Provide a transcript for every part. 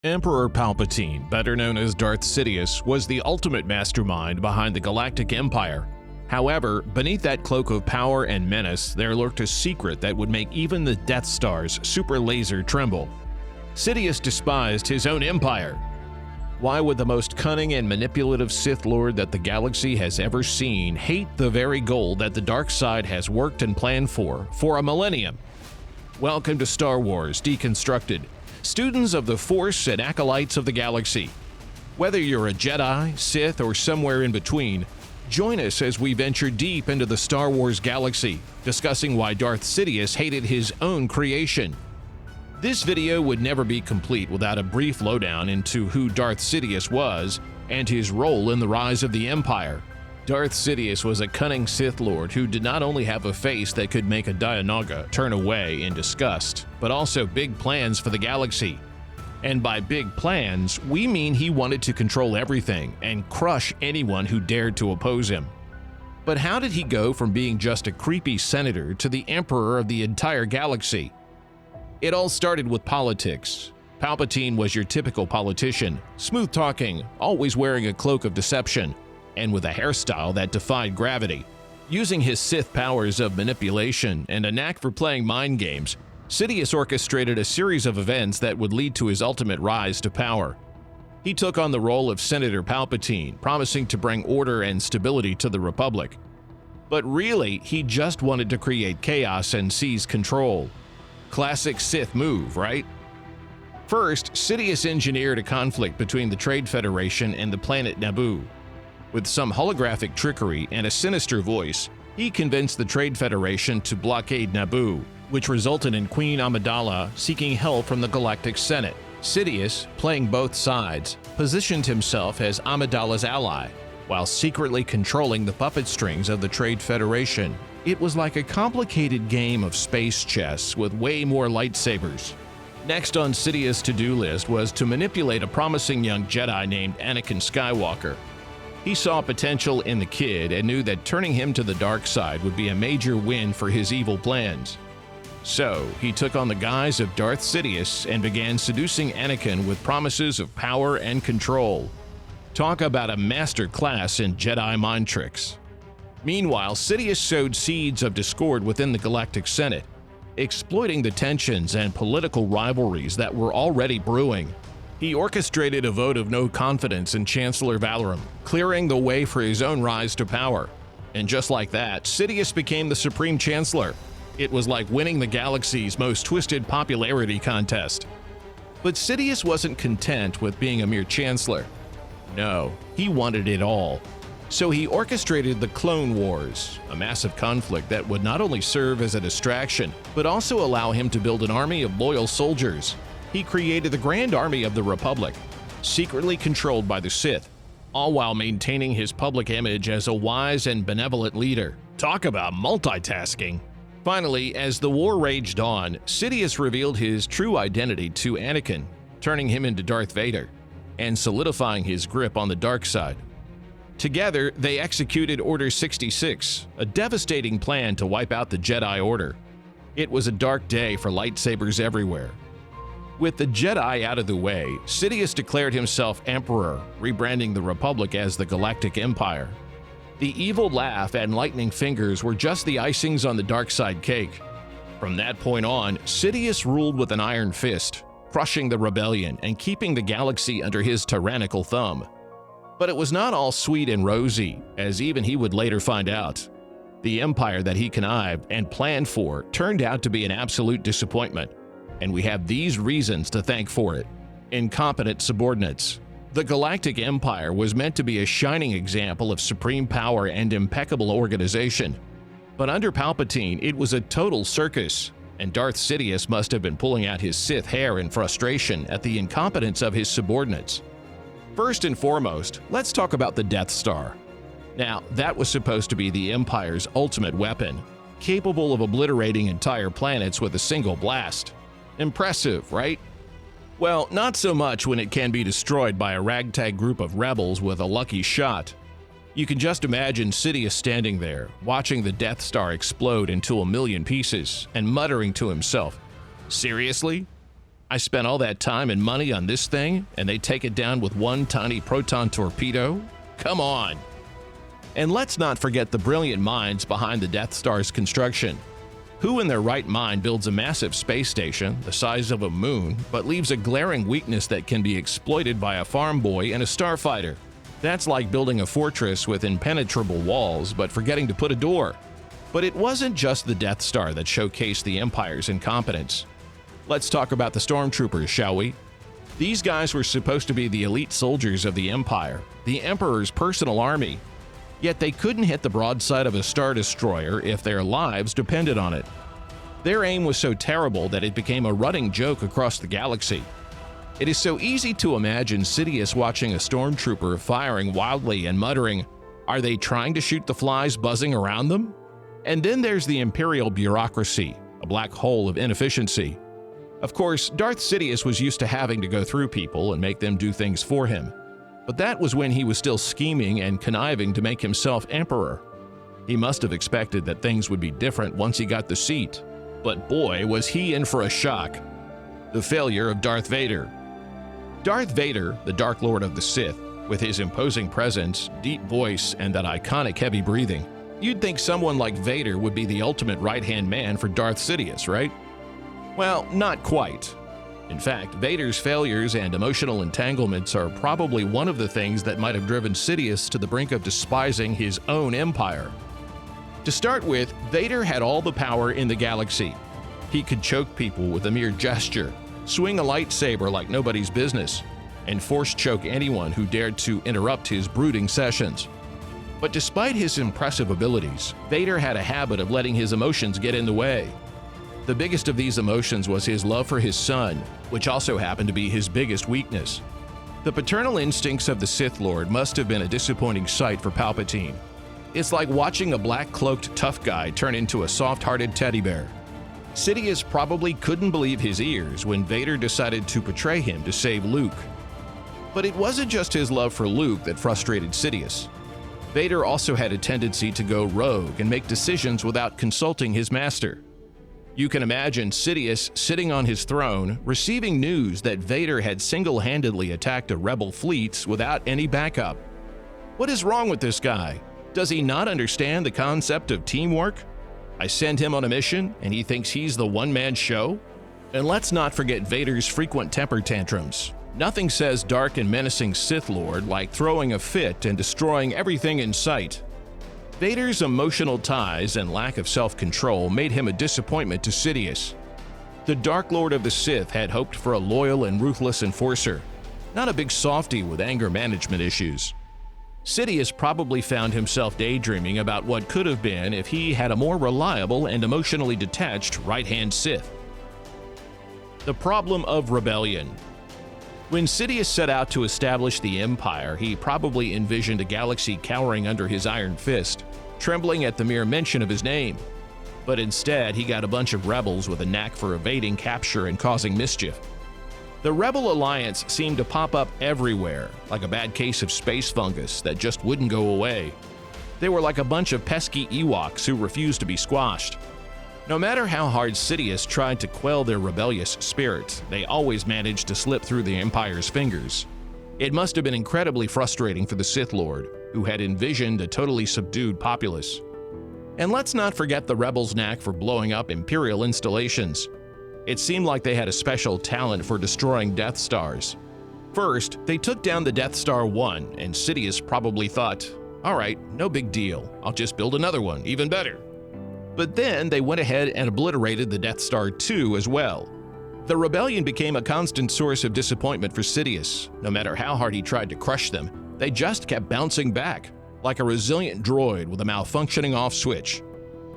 Emperor Palpatine, better known as Darth Sidious, was the ultimate mastermind behind the Galactic Empire. However, beneath that cloak of power and menace, there lurked a secret that would make even the Death Star's super laser tremble. Sidious despised his own empire. Why would the most cunning and manipulative Sith Lord that the galaxy has ever seen hate the very goal that the dark side has worked and planned for a millennium? Welcome to Star Wars Deconstructed, students of the Force and acolytes of the galaxy. Whether you're a Jedi, Sith, or somewhere in between, join us as we venture deep into the Star Wars galaxy, discussing why Darth Sidious hated his own creation. This video would never be complete without a brief lowdown into who Darth Sidious was and his role in the rise of the Empire. Darth Sidious was a cunning Sith Lord who did not only have a face that could make a Dianoga turn away in disgust, but also big plans for the galaxy. And by big plans, we mean he wanted to control everything and crush anyone who dared to oppose him. But how did he go from being just a creepy senator to the emperor of the entire galaxy? It all started with politics. Palpatine was your typical politician, smooth-talking, always wearing a cloak of deception, and with a hairstyle that defied gravity. Using his Sith powers of manipulation and a knack for playing mind games, Sidious orchestrated a series of events that would lead to his ultimate rise to power. He took on the role of Senator Palpatine, promising to bring order and stability to the Republic. But really, he just wanted to create chaos and seize control. Classic Sith move, right? First, Sidious engineered a conflict between the Trade Federation and the planet Naboo. With some holographic trickery and a sinister voice, he convinced the Trade Federation to blockade Naboo, which resulted in Queen Amidala seeking help from the Galactic Senate. Sidious, playing both sides, positioned himself as Amidala's ally, while secretly controlling the puppet strings of the Trade Federation. It was like a complicated game of space chess with way more lightsabers. Next on Sidious' to-do list was to manipulate a promising young Jedi named Anakin Skywalker. He saw potential in the kid and knew that turning him to the dark side would be a major win for his evil plans. So, he took on the guise of Darth Sidious and began seducing Anakin with promises of power and control. Talk about a master class in Jedi mind tricks. Meanwhile, Sidious sowed seeds of discord within the Galactic Senate, exploiting the tensions and political rivalries that were already brewing. He orchestrated a vote of no confidence in Chancellor Valorum, clearing the way for his own rise to power. And just like that, Sidious became the Supreme Chancellor. It was like winning the galaxy's most twisted popularity contest. But Sidious wasn't content with being a mere chancellor. No, he wanted it all. So he orchestrated the Clone Wars, a massive conflict that would not only serve as a distraction, but also allow him to build an army of loyal soldiers. He created the Grand Army of the Republic, secretly controlled by the Sith, all while maintaining his public image as a wise and benevolent leader. Talk about multitasking! Finally, as the war raged on, Sidious revealed his true identity to Anakin, turning him into Darth Vader, and solidifying his grip on the dark side. Together, they executed Order 66, a devastating plan to wipe out the Jedi Order. It was a dark day for lightsabers everywhere. With the Jedi out of the way, Sidious declared himself Emperor, rebranding the Republic as the Galactic Empire. The evil laugh and lightning fingers were just the icings on the dark side cake. From that point on, Sidious ruled with an iron fist, crushing the rebellion and keeping the galaxy under his tyrannical thumb. But it was not all sweet and rosy, as even he would later find out. The empire that he connived and planned for turned out to be an absolute disappointment, and we have these reasons to thank for it. Incompetent subordinates. The Galactic Empire was meant to be a shining example of supreme power and impeccable organization. But under Palpatine, it was a total circus, and Darth Sidious must have been pulling out his Sith hair in frustration at the incompetence of his subordinates. First and foremost, let's talk about the Death Star. Now, that was supposed to be the Empire's ultimate weapon, capable of obliterating entire planets with a single blast. Impressive, right? Well, not so much when it can be destroyed by a ragtag group of rebels with a lucky shot. You can just imagine Sidious standing there, watching the Death Star explode into a million pieces, and muttering to himself, "Seriously? I spent all that time and money on this thing, and they take it down with one tiny proton torpedo? Come on! And let's not forget the brilliant minds behind the Death Star's construction. Who in their right mind builds a massive space station the size of a moon, but leaves a glaring weakness that can be exploited by a farm boy and a starfighter? That's like building a fortress with impenetrable walls, but forgetting to put a door. But it wasn't just the Death Star that showcased the Empire's incompetence. Let's talk about the Stormtroopers, shall we? These guys were supposed to be the elite soldiers of the Empire, the Emperor's personal army. Yet they couldn't hit the broadside of a Star Destroyer if their lives depended on it. Their aim was so terrible that it became a running joke across the galaxy. It is so easy to imagine Sidious watching a stormtrooper firing wildly and muttering, "Are they trying to shoot the flies buzzing around them?" And then there's the Imperial bureaucracy, a black hole of inefficiency. Of course, Darth Sidious was used to having to go through people and make them do things for him. But that was when he was still scheming and conniving to make himself emperor. He must have expected that things would be different once he got the seat. But boy, was he in for a shock. The failure of Darth Vader. Darth Vader, the Dark Lord of the Sith, with his imposing presence, deep voice, and that iconic heavy breathing, you'd think someone like Vader would be the ultimate right-hand man for Darth Sidious, right? Well, not quite. In fact, Vader's failures and emotional entanglements are probably one of the things that might have driven Sidious to the brink of despising his own empire. To start with, Vader had all the power in the galaxy. He could choke people with a mere gesture, swing a lightsaber like nobody's business, and force choke anyone who dared to interrupt his brooding sessions. But despite his impressive abilities, Vader had a habit of letting his emotions get in the way. The biggest of these emotions was his love for his son, which also happened to be his biggest weakness. The paternal instincts of the Sith Lord must have been a disappointing sight for Palpatine. It's like watching a black-cloaked tough guy turn into a soft-hearted teddy bear. Sidious probably couldn't believe his ears when Vader decided to betray him to save Luke. But it wasn't just his love for Luke that frustrated Sidious. Vader also had a tendency to go rogue and make decisions without consulting his master. You can imagine Sidious sitting on his throne, receiving news that Vader had single-handedly attacked a rebel fleet without any backup. What is wrong with this guy? Does he not understand the concept of teamwork? I send him on a mission, and he thinks he's the one-man show? And let's not forget Vader's frequent temper tantrums. Nothing says dark and menacing Sith Lord like throwing a fit and destroying everything in sight. Vader's emotional ties and lack of self-control made him a disappointment to Sidious. The Dark Lord of the Sith had hoped for a loyal and ruthless enforcer, not a big softy with anger management issues. Sidious probably found himself daydreaming about what could have been if he had a more reliable and emotionally detached right-hand Sith. The problem of rebellion. When Sidious set out to establish the Empire, he probably envisioned a galaxy cowering under his iron fist, trembling at the mere mention of his name. But instead, he got a bunch of rebels with a knack for evading capture and causing mischief. The Rebel Alliance seemed to pop up everywhere, like a bad case of space fungus that just wouldn't go away. They were like a bunch of pesky Ewoks who refused to be squashed. No matter how hard Sidious tried to quell their rebellious spirit, they always managed to slip through the Empire's fingers. It must have been incredibly frustrating for the Sith Lord, who had envisioned a totally subdued populace. And let's not forget the Rebels' knack for blowing up Imperial installations. It seemed like they had a special talent for destroying Death Stars. First, they took down the Death Star 1, and Sidious probably thought, "Alright, no big deal, I'll just build another one, even better." But then they went ahead and obliterated the Death Star 2 as well. The rebellion became a constant source of disappointment for Sidious. No matter how hard he tried to crush them, they just kept bouncing back, like a resilient droid with a malfunctioning off switch.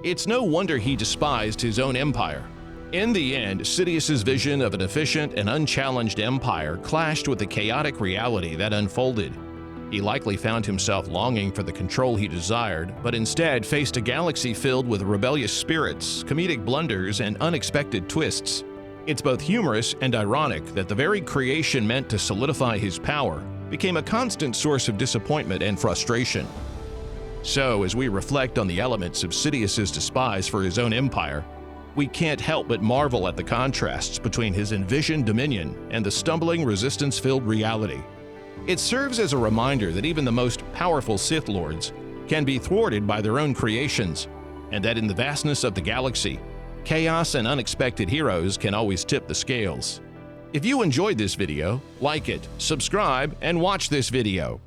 It's no wonder he despised his own empire. In the end, Sidious's vision of an efficient and unchallenged empire clashed with the chaotic reality that unfolded. He likely found himself longing for the control he desired, but instead faced a galaxy filled with rebellious spirits, comedic blunders, and unexpected twists. It's both humorous and ironic that the very creation meant to solidify his power became a constant source of disappointment and frustration. So, as we reflect on the elements of Sidious's despise for his own empire, we can't help but marvel at the contrasts between his envisioned dominion and the stumbling, resistance-filled reality. It serves as a reminder that even the most powerful Sith Lords can be thwarted by their own creations, and that in the vastness of the galaxy, chaos and unexpected heroes can always tip the scales. If you enjoyed this video, like it, subscribe, and watch this video.